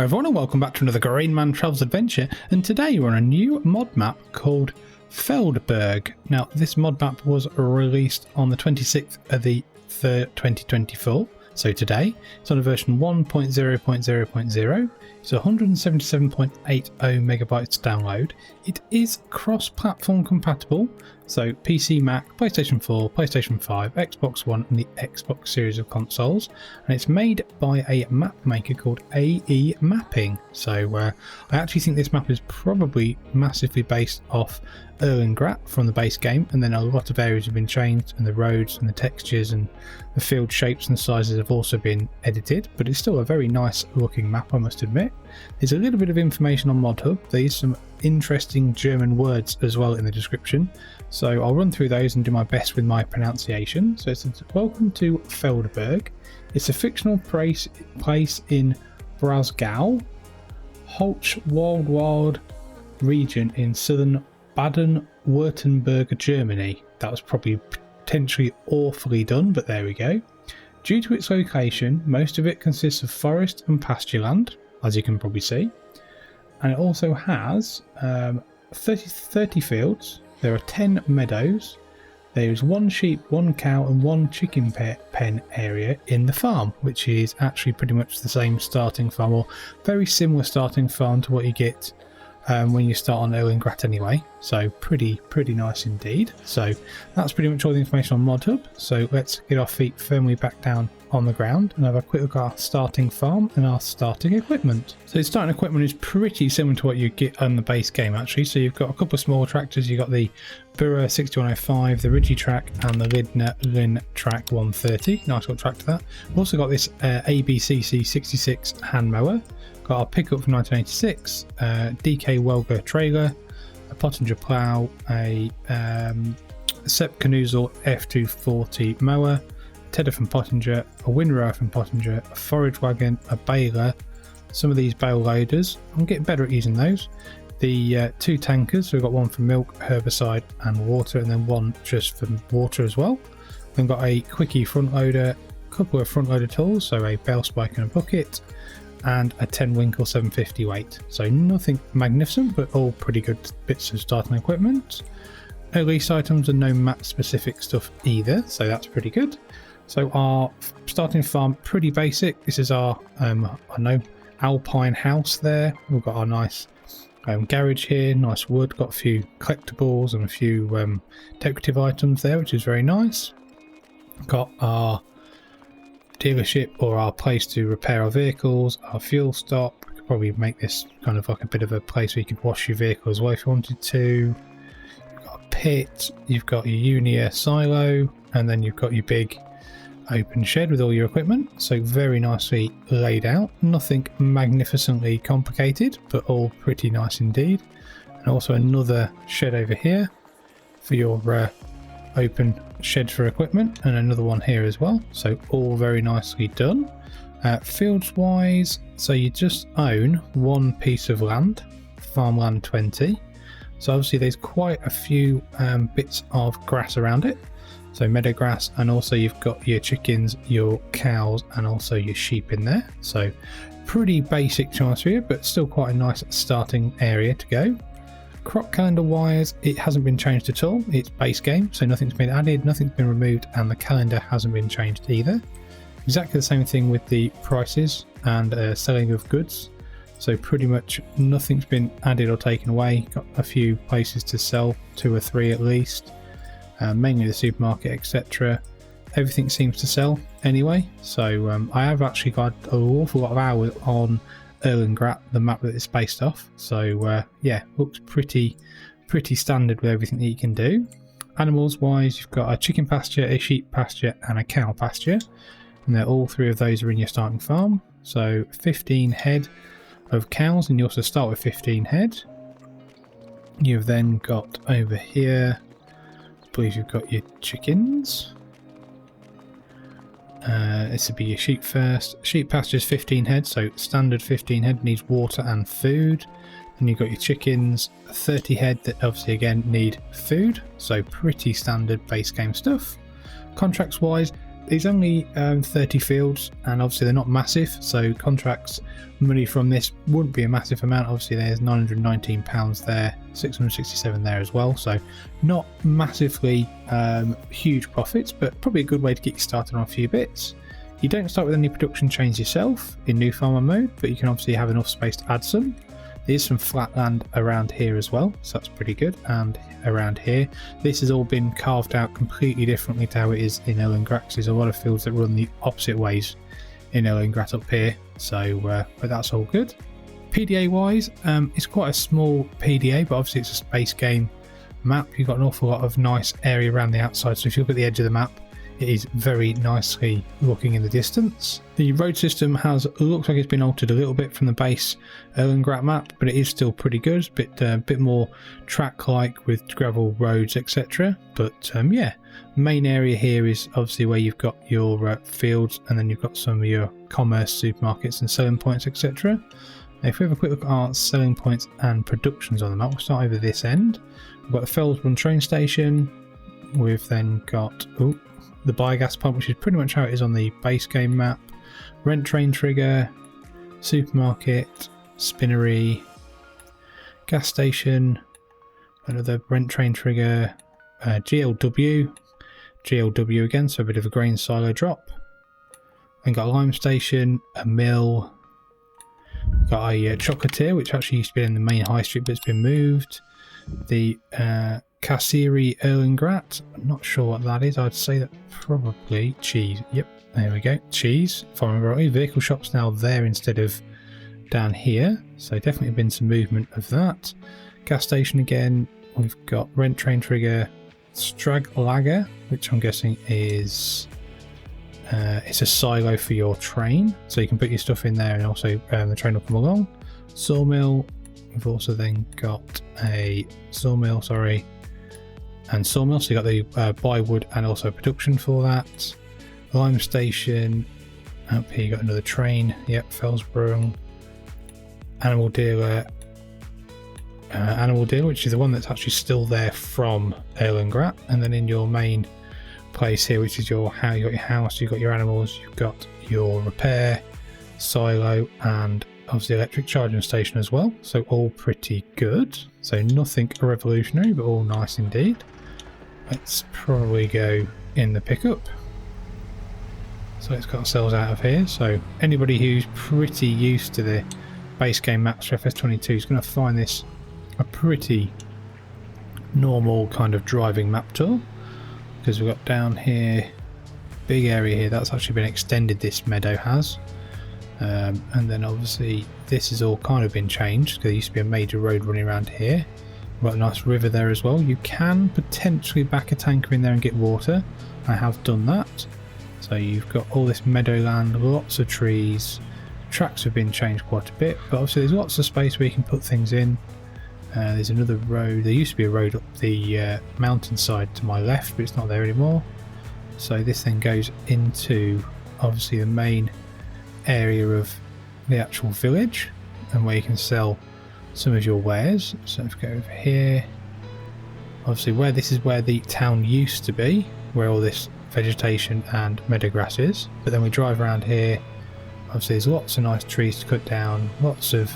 Hello everyone and welcome back to another Grainman Travels Adventure, and today we're on a new mod map called Feldberg. Now this mod map was released on the 26th of the 3rd 2024, so today it's on a version 1.0.0.0. It's 177.80 megabytes to download. It is cross-platform compatible, so PC, Mac, PlayStation 4, PlayStation 5, Xbox One and the Xbox series of consoles, and it's made by a map maker called AE Mapping. So I actually think this map is probably massively based off Erlengratt from the base game, and then a lot of areas have been changed, and the roads and the textures and the field shapes and sizes have also been edited, but it's still a very nice looking map, I must admit. There's a little bit of information on ModHub. There's some interesting German words as well in the description, so I'll run through those and do my best with my pronunciation. So it says, welcome to Feldberg. It's a fictional place in Breisgau, Holzwald region in southern Baden-Württemberg, Germany. That was probably potentially awfully done, but there we go. Due to its location, most of it consists of forest and pasture land, as you can probably see, and it also has 30 fields. There are 10 meadows. There is 1 sheep, 1 cow and 1 chicken pen area in the farm, which is actually pretty much the same starting farm, or very similar starting farm to what you get when you start on Erlengratt anyway, so pretty nice indeed. So that's pretty much all the information on ModHub, so let's get our feet firmly back down on the ground and have a quick look at our starting farm and our starting equipment. So the starting equipment is pretty similar to what you get on the base game actually. So you've got a couple of small tractors. You've got the Burra 6105, the Ridgy track and the Lindner Lin track 130. Nice little tractor that. We've also got this ABCC 66 hand mower. Got our pickup from 1986, DK Welger trailer, a Pottinger plough, a Sepp Knuzel F240 mower, a Tedder from Pottinger, a windrower from Pottinger, a forage wagon, a baler, some of these bale loaders. I'm getting better at using those. The 2 tankers, so we've got one for milk, herbicide and water, and then one just for water as well. Then got a quickie front loader, a couple of front loader tools, so a bale spike and a bucket, and a 10 Winkle 750 weight. So nothing magnificent, but all pretty good bits of starting equipment. No lease items and no map specific stuff either, so that's pretty good. So our starting farm, pretty basic. This is our alpine house there. We've got our nice garage here, nice wood, got a few collectibles and a few decorative items there, which is very nice. Got our dealership, or our place to repair our vehicles, our fuel stop. We could probably make this kind of like a bit of a place where you could wash your vehicle as well if you wanted to. You've got a pit, you've got your Unia silo, and then you've got your big open shed with all your equipment. So very nicely laid out, nothing magnificently complicated, but all pretty nice indeed. And also another shed over here for your open shed for equipment, and another one here as well, so all very nicely done. Fields wise, so you just own one piece of land, farmland 20, so obviously there's quite a few bits of grass around it, so meadow grass, and also you've got your chickens, your cows and also your sheep in there, so pretty basic to answer here, but still quite a nice starting area to go. Crop calendar wise, it hasn't been changed at all. It's base game, so nothing's been added, nothing's been removed, and the calendar hasn't been changed either. Exactly the same thing with the prices and selling of goods, so pretty much nothing's been added or taken away. Got a few places to sell, 2 or 3 at least, mainly the supermarket, etc. Everything seems to sell anyway, so I have actually got an awful lot of hours on Erlengratt, the map that it's based off, so yeah, looks pretty standard with everything that you can do. Animals wise, you've got a chicken pasture, a sheep pasture and a cow pasture, and all 3 of those are in your starting farm. So 15 head of cows, and you also start with 15 head. You've then got over here, I believe you've got your chickens. This would be your sheep first. Sheep pasture is 15 head, so standard 15 head, needs water and food. Then you've got your chickens, 30 head that obviously again need food, so pretty standard base game stuff. Contracts wise, It's only 30 fields, and obviously they're not massive, so contracts money from this wouldn't be a massive amount. Obviously there's £919 there, 667 there as well, so not massively huge profits, but probably a good way to get you started on a few bits. You don't start with any production chains yourself in new farmer mode, but you can obviously have enough space to add some. There's some flat land around here as well, so that's pretty good. And around here, this has all been carved out completely differently to how it is in Erlengrat. There's a lot of fields that run the opposite ways in Erlengrat up here, so but that's all good. PDA wise, it's quite a small PDA, but obviously it's a space game map. You've got an awful lot of nice area around the outside, so if you look at the edge of the map, it is very nicely looking in the distance. The road system looks like it's been altered a little bit from the base Erlengrat map, but it is still pretty good. A bit more track-like with gravel roads, etc. But yeah, main area here is obviously where you've got your fields, and then you've got some of your commerce, supermarkets, and selling points, etc. Now, if we have a quick look at our selling points and productions on the map, we'll start over this end. We've got the Feldberg train station. We've then got the biogas pump, which is pretty much how it is on the base game map. Rent train trigger, supermarket, spinnery, gas station, another rent train trigger, GLW again, so a bit of a grain silo drop. Then got a lime station, a mill, got a chocolatier, which actually used to be in the main high street, but it's been moved. The Kasseri Erlengrat, I'm not sure what that is. I'd say that probably cheese. Yep, there we go, cheese. If I remember rightly, vehicle shop's now there instead of down here, so definitely been some movement of that. Gas station again. We've got rent train trigger, Straglager, which I'm guessing is it's a silo for your train, so you can put your stuff in there, and also the train will come along. Sawmill. We've also then got a sawmill, and sawmill, so you got the buy wood and also production for that. Lime station, up here you got another train, yep, Feldberg. Animal dealer, which is the one that's actually still there from Erlengrat. And then in your main place here, which is you got your house, you've got your animals, you've got your repair, silo, and obviously electric charging station as well, so all pretty good. So nothing revolutionary, but all nice indeed. Let's probably go in the pickup. So let's get ourselves out of here. So anybody who's pretty used to the base game maps for FS22 is going to find this a pretty normal kind of driving map tour, because we've got down here, big area here, that's actually been extended, this meadow has. And then obviously this has all kind of been changed, because there used to be a major road running around here. We've got a nice river there as well. You can potentially back a tanker in there and get water. I have done that. So you've got all this meadowland, lots of trees. Tracks have been changed quite a bit, but obviously there's lots of space where you can put things in. There's another road. There used to be a road up the mountainside to my left, but it's not there anymore. So this then goes into obviously the main area of the actual village, and where you can sell some of your wares. So if we go over here, obviously this is where the town used to be, where all this vegetation and meadow grass is. But then we drive around here, obviously there's lots of nice trees to cut down, lots of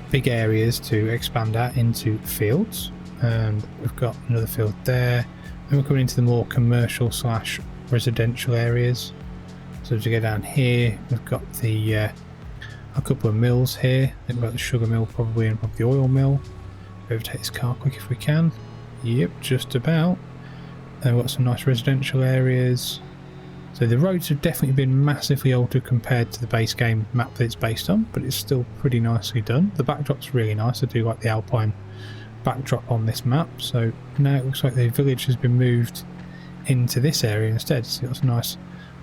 big areas to expand out into fields, and we've got another field there. Then we're coming into the more commercial / residential areas. So as we go down here, we've got the a couple of mills here. I think we've got the sugar mill probably, and probably the oil mill. Overtake this car quick if we can. Yep, just about. Then we've got some nice residential areas. So the roads have definitely been massively altered compared to the base game map that it's based on, but it's still pretty nicely done. The backdrop's really nice. I do like the alpine backdrop on this map. So now it looks like the village has been moved into this area instead. So you've got some nice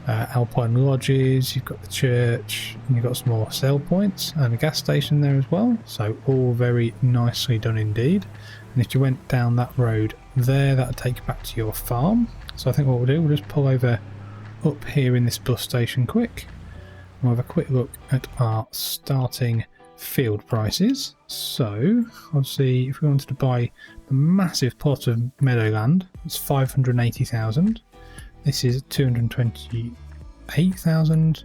alpine lodges, you've got the church, and you've got some more sell points and a gas station there as well. So all very nicely done indeed. And if you went down that road there, that'll take you back to your farm. So I think what we'll do, we'll just pull over up here in this bus station quick. We'll have a quick look at our starting field prices. So obviously if we wanted to buy the massive plot of meadowland, it's 580,000. This is 220 8,000,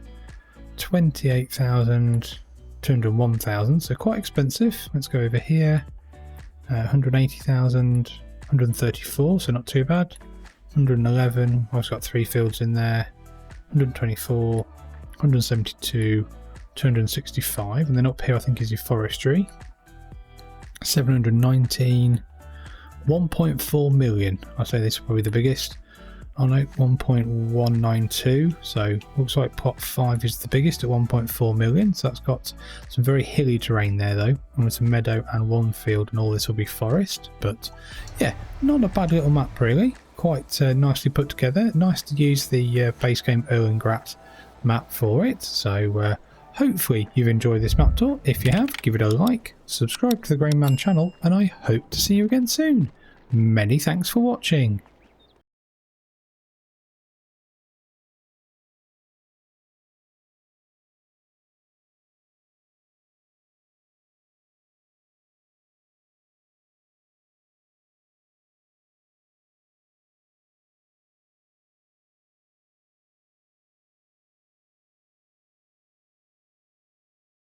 28,000, 201,000, so quite expensive. Let's go over here. 180,000, 134, so not too bad. 111, I've got 3 fields in there. 124, 172, 265, and then up here I think is your forestry. 719, 1.4 million. I'd say this is probably the biggest. Oh no, 1.192, so looks like pot 5 is the biggest at 1.4 million, so that's got some very hilly terrain there though, and with some meadow and 1 field, and all this will be forest. But yeah, not a bad little map really, quite nicely put together. Nice to use the base game Erlengrat map for it, so hopefully you've enjoyed this map tour. If you have, give it a like, subscribe to the Grainman channel, and I hope to see you again soon. Many thanks for watching.